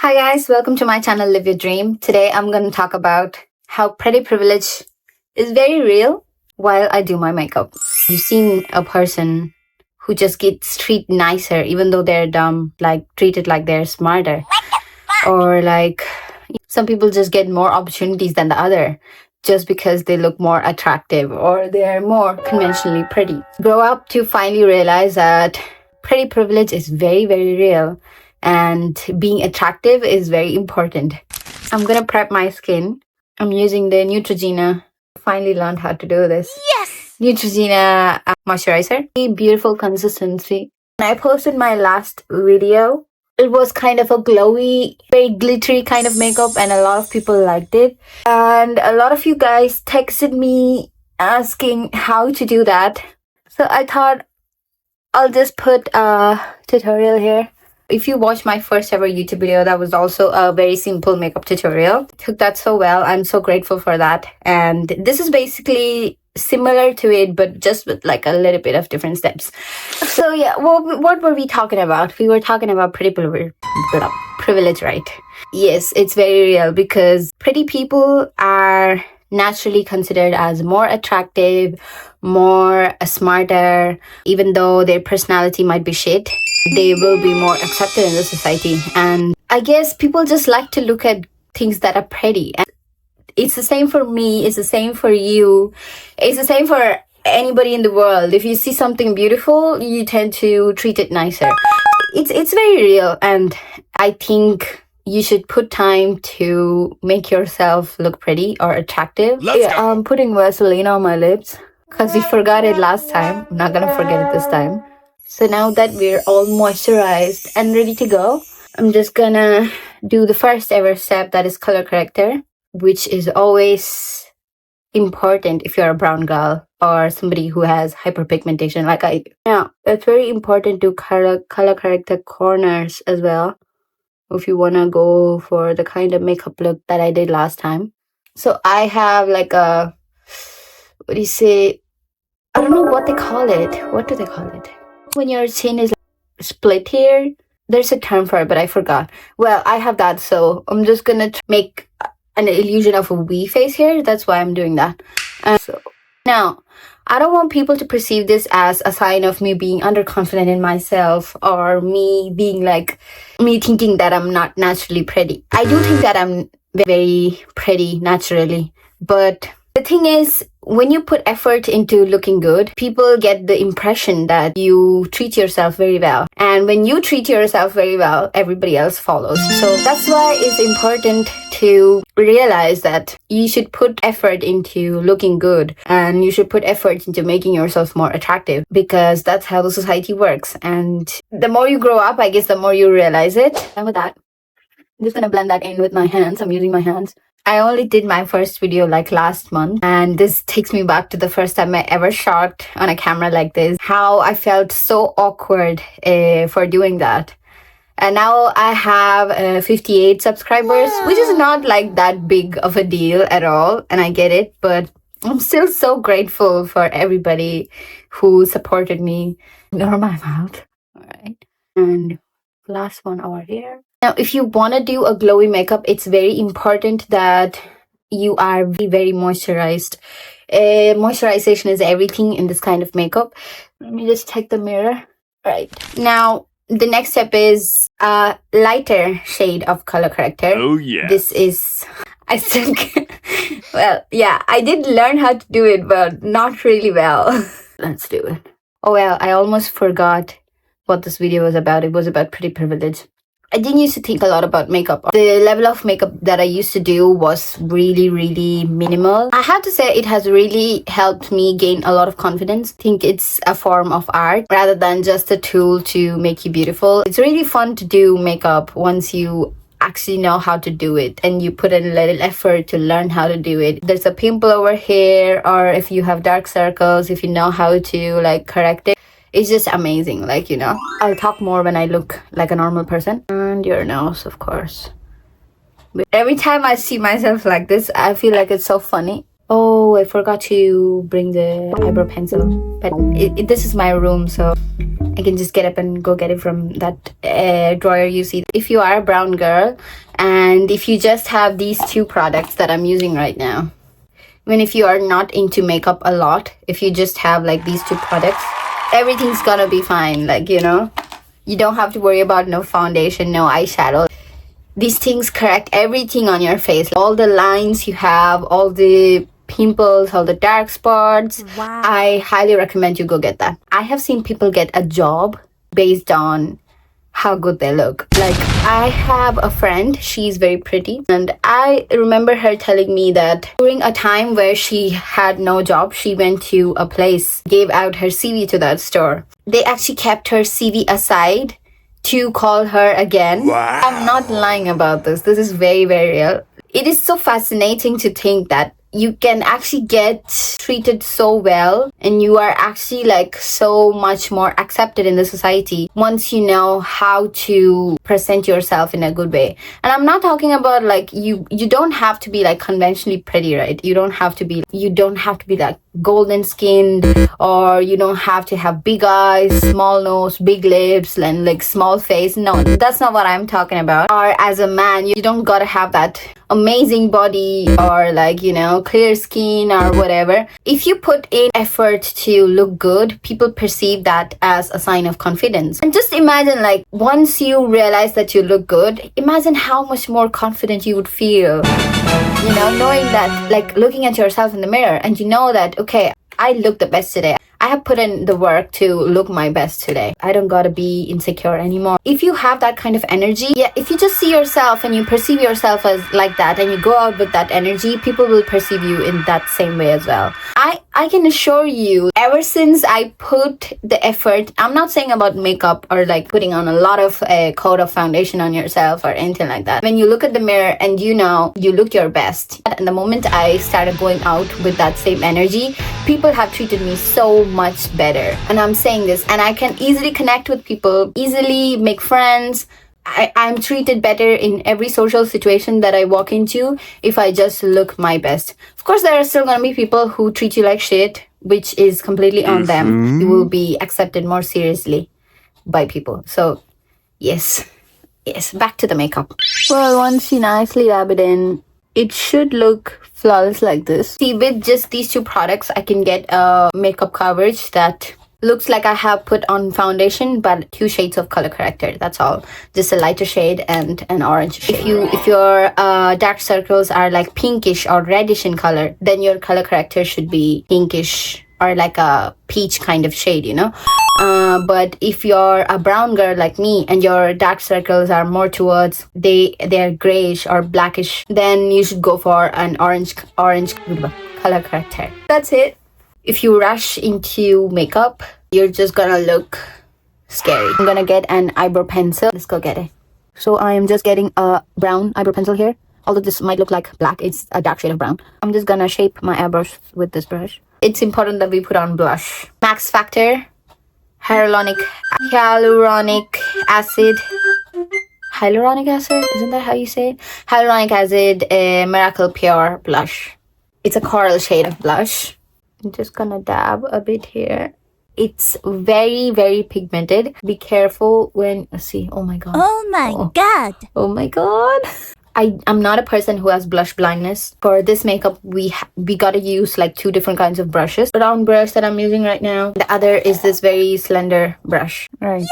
Hi guys, welcome to my channel Live Your Dream. Today I'm going to talk about how pretty privilege is very real while I do my makeup. You've seen a person who just gets treated nicer even though they're dumb, like treated like they're smarter. Or like some people just get more opportunities than the other just because they look more attractive or they're more conventionally pretty. Grow up to finally realize that pretty privilege is very, very real. And being attractive is very important. I'm gonna prep my skin. I'm using the Neutrogena. Finally learned how to do this. Yes! Neutrogena moisturizer. Beautiful consistency. When I posted my last video, it was kind of a glowy, very glittery kind of makeup and a lot of people liked it. And a lot of you guys texted me asking how to do that. So I thought I'll just put a tutorial here. If you watched my first ever YouTube video, that was also a very simple makeup tutorial. Took that so well. I'm so grateful for that. And this is basically similar to it, but just with like a little bit of different steps. So yeah, what were we talking about? We were talking about pretty privilege, right? Yes, it's very real because pretty people are naturally considered as more attractive, more smarter, even though their personality might be shit. They will be more accepted in the society. And I guess people just like to look at things that are pretty. And it's the same for me. It's the same for you. It's the same for anybody in the world. If you see something beautiful, you tend to treat it nicer. It's very real. And I think you should put time to make yourself look pretty or attractive. I'm putting Vaseline on my lips because we forgot it last time. I'm not gonna forget it this time. So now that we're all moisturized and ready to go, I'm just gonna do the first ever step, that is color corrector, which is always important if you're a brown girl or somebody who has hyperpigmentation like I do. Now, it's very important to color correct the corners as well if you wanna go for the kind of makeup look that I did last time. So I have like a, what do you say? I don't know what they call it. What do they call it? When your chin is split here, there's a term for it, but I forgot. Well, I have that, so I'm just gonna make an illusion of a V face here. That's why I'm doing that. So now, I don't want people to perceive this as a sign of me being underconfident in myself or me being like, me thinking that I'm not naturally pretty. I do think that I'm very pretty naturally, but the thing is, when you put effort into looking good, people get the impression that you treat yourself very well. And when you treat yourself very well, everybody else follows. So that's why it's important to realize that you should put effort into looking good and you should put effort into making yourself more attractive because that's how the society works. And the more you grow up, I guess the more you realize it. And with that, I'm just gonna blend that in with my hands. I'm using my hands. I only did my first video like last month, and this takes me back to the first time I ever shot on a camera like this. How I felt so awkward for doing that. And now I have 58 subscribers, which is not like that big of a deal at all, and I get it, but I'm still so grateful for everybody who supported me. Ignore my mouth. All right. And last one over here. Now, if you want to do a glowy makeup, it's very important that you are very, very moisturized. Moisturization is everything in this kind of makeup. Let me just check the mirror. All right. Now, the next step is a lighter shade of color corrector. Oh, yeah. This is, I still well, yeah, I did learn how to do it, but not really well. Let's do it. Oh, well, I almost forgot what this video was about. It was about pretty privilege. I didn't used to think a lot about makeup. The level of makeup that I used to do was really, really minimal. I have to say it has really helped me gain a lot of confidence. I think it's a form of art rather than just a tool to make you beautiful. It's really fun to do makeup once you actually know how to do it and you put in a little effort to learn how to do it. There's a pimple over here, or if you have dark circles, if you know how to like correct it. It's just amazing, like, you know. I'll talk more when I look like a normal person. And your nose, of course. But every time I see myself like this, I feel like it's so funny. Oh, I forgot to bring the eyebrow pencil. But this is my room, so I can just get up and go get it from that drawer you see. If you are a brown girl and if you just have these two products that I'm using right now, even if you are not into makeup a lot, if you just have like these two products, everything's gonna be fine. Like, you know, you don't have to worry about no foundation, no eyeshadow. These things correct everything on your face. All the lines you have, all the pimples, all the dark spots. Wow. I highly recommend you go get that. I have seen people get a job based on how good they look. Like, I have a friend, she's very pretty, and I remember her telling me that during a time where she had no job, she went to a place, gave out her CV to that store. They actually kept her CV aside to call her again. Wow. I'm not lying about this. This is very, very real. It is so fascinating to think that you can actually get treated so well and you are actually like so much more accepted in the society once you know how to present yourself in a good way. And I'm not talking about like you don't have to be like conventionally pretty, right? You don't have to be like golden skinned, or you don't have to have big eyes, small nose, big lips, and like small face. No, that's not what I'm talking about. Or as a man, you don't gotta have that amazing body or like, you know, clear skin or whatever. If you put in effort to look good, people perceive that as a sign of confidence. And just imagine, like, once you realize that you look good, imagine how much more confident you would feel, you know, knowing that, like, looking at yourself in the mirror and you know that, okay, I look the best today. I have put in the work to look my best today. I don't gotta be insecure anymore. If you have that kind of energy, yeah, if you just see yourself and you perceive yourself as like that and you go out with that energy, people will perceive you in that same way as well. I can assure you, ever since I put the effort, I'm not saying about makeup or like putting on a lot of coat of foundation on yourself or anything like that. When you look at the mirror and you know you look your best, and the moment I started going out with that same energy, people have treated me so much better. And I'm saying this, and I can easily connect with people, easily make friends. I'm treated better in every social situation that I walk into if I just look my best. Of course, there are still going to be people who treat you like shit, which is completely on them. You will be accepted more seriously by people. So, yes, back to the makeup. Well, once you nicely rub it in, it should look flawless like this. See, with just these two products, I can get a makeup coverage that looks like I have put on foundation, but 2 shades of color corrector. That's all. Just a lighter shade and an orange shade. If your dark circles are like pinkish or reddish in color, then your color corrector should be pinkish or like a peach kind of shade, you know. But if you're a brown girl like me and your dark circles are more towards they're grayish or blackish, then you should go for an orange color corrector. That's it. If you rush into makeup, you're just gonna look scary. I'm gonna get an eyebrow pencil. Let's go get it. So I am just getting a brown eyebrow pencil here. Although this might look like black, it's a dark shade of brown. I'm just gonna shape my eyebrows with this brush. It's important that we put on blush. Max Factor, hyaluronic acid. Hyaluronic acid? Isn't that how you say it? Hyaluronic acid, Miracle Pure blush. It's a coral shade of blush. I'm just gonna dab a bit here. It's very, very pigmented. Be careful when... see, oh my god. Oh my god. Oh my god. I'm not a person who has blush blindness. For this makeup, we gotta use like 2 different kinds of brushes. The round brush that I'm using right now. The other is this very slender brush. Right.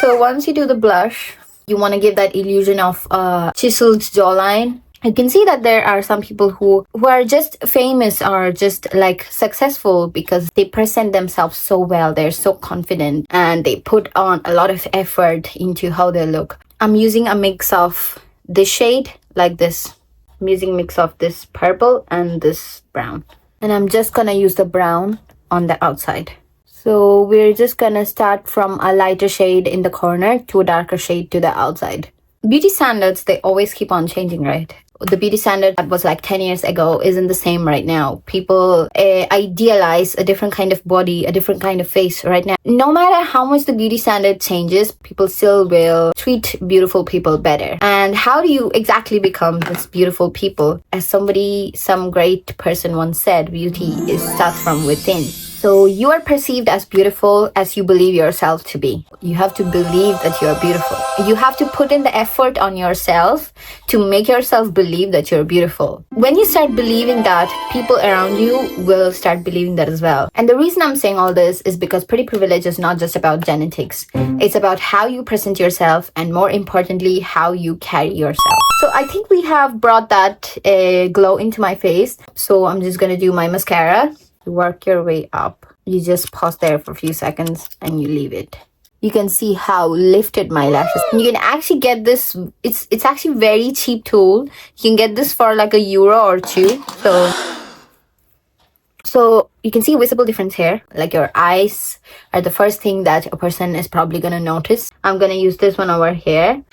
So once you do the blush, you want to give that illusion of chiseled jawline. I can see that there are some people who are just famous or just like successful because they present themselves so well. They're so confident and they put on a lot of effort into how they look. I'm using a mix of this shade like this. I'm using a mix of this purple and this brown. And I'm just gonna use the brown on the outside. So we're just gonna start from a lighter shade in the corner to a darker shade to the outside. Beauty standards, they always keep on changing, right? The beauty standard that was like 10 years ago isn't the same right now. People idealize a different kind of body, a different kind of face right now. No matter how much the beauty standard changes, people still will treat beautiful people better. And how do you exactly become this beautiful people? As some great person once said, beauty starts from within. So you are perceived as beautiful as you believe yourself to be. You have to believe that you're beautiful. You have to put in the effort on yourself to make yourself believe that you're beautiful. When you start believing that, people around you will start believing that as well. And the reason I'm saying all this is because pretty privilege is not just about genetics. It's about how you present yourself and, more importantly, how you carry yourself. So I think we have brought that glow into my face. So I'm just gonna do my mascara. Work your way up. You just pause there for a few seconds and you leave it. You can see how lifted my lashes. You can actually get this. It's actually very cheap tool. You can get this for like €1 or 2. So you can see a visible difference here. Like your eyes are the first thing that a person is probably gonna notice. I'm gonna use this one over here.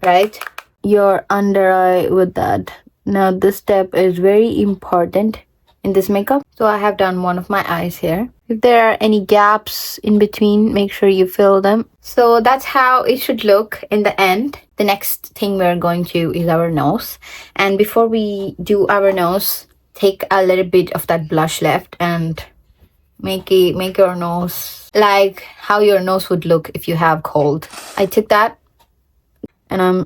Right? Your under eye with that. Now this step is very important in this makeup. So I have done one of my eyes here. If there are any gaps in between, make sure you fill them. So that's how it should look in the end. The next thing we're going to is our nose. And before we do our nose, take a little bit of that blush left and make your nose like how your nose would look if you have cold. I took that and I'm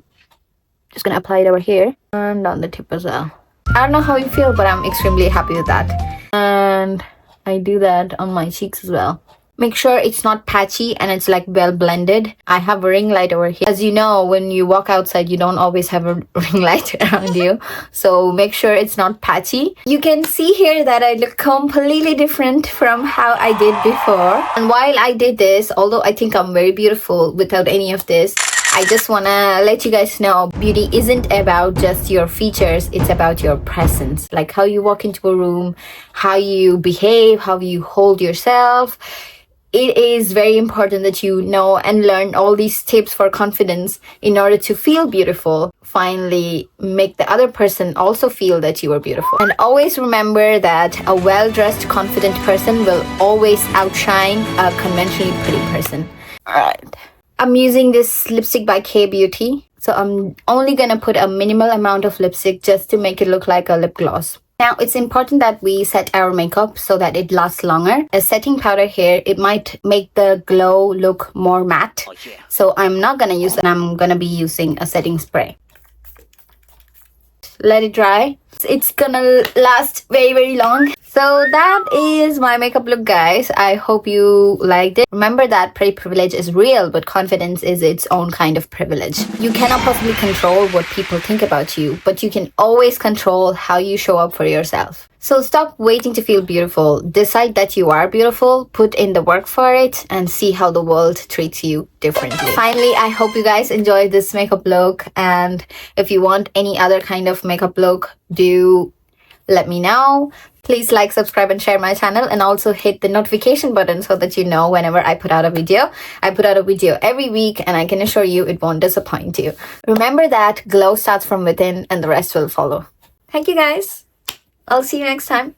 just gonna apply it over here and on the tip as well. I don't know how you feel, but I'm extremely happy with that. And I do that on my cheeks as well. Make sure it's not patchy and it's like well blended. I have a ring light over here. As you know, when you walk outside, you don't always have a ring light around you. So make sure it's not patchy. You can see here that I look completely different from how I did before. And while I did this, although I think I'm very beautiful without any of this, I just want to let you guys know beauty isn't about just your features, it's about your presence. Like how you walk into a room, how you behave, how you hold yourself. It is very important that you know and learn all these tips for confidence in order to feel beautiful. Finally, make the other person also feel that you are beautiful. And always remember that a well-dressed, confident person will always outshine a conventionally pretty person. Alright. I'm using this lipstick by K Beauty. So I'm only gonna put a minimal amount of lipstick just to make it look like a lip gloss. Now, it's important that we set our makeup so that it lasts longer. A setting powder here, it might make the glow look more matte. Oh, yeah. So I'm not gonna use it. I'm gonna be using a setting spray. Let it dry. It's gonna last very, very long. So that is my makeup look, guys. I hope you liked it. Remember that pretty privilege is real, but confidence is its own kind of privilege. You cannot possibly control what people think about you, but you can always control how you show up for yourself. So stop waiting to feel beautiful. Decide that you are beautiful, put in the work for it, and see how the world treats you differently. Finally, I hope you guys enjoyed this makeup look. And if you want any other kind of makeup look, do let me know. Please like, subscribe, and share my channel, and also hit the notification button so that you know whenever I put out a video. I put out a video every week, and I can assure you it won't disappoint you. Remember that glow starts from within and the rest will follow. Thank you, guys. I'll see you next time.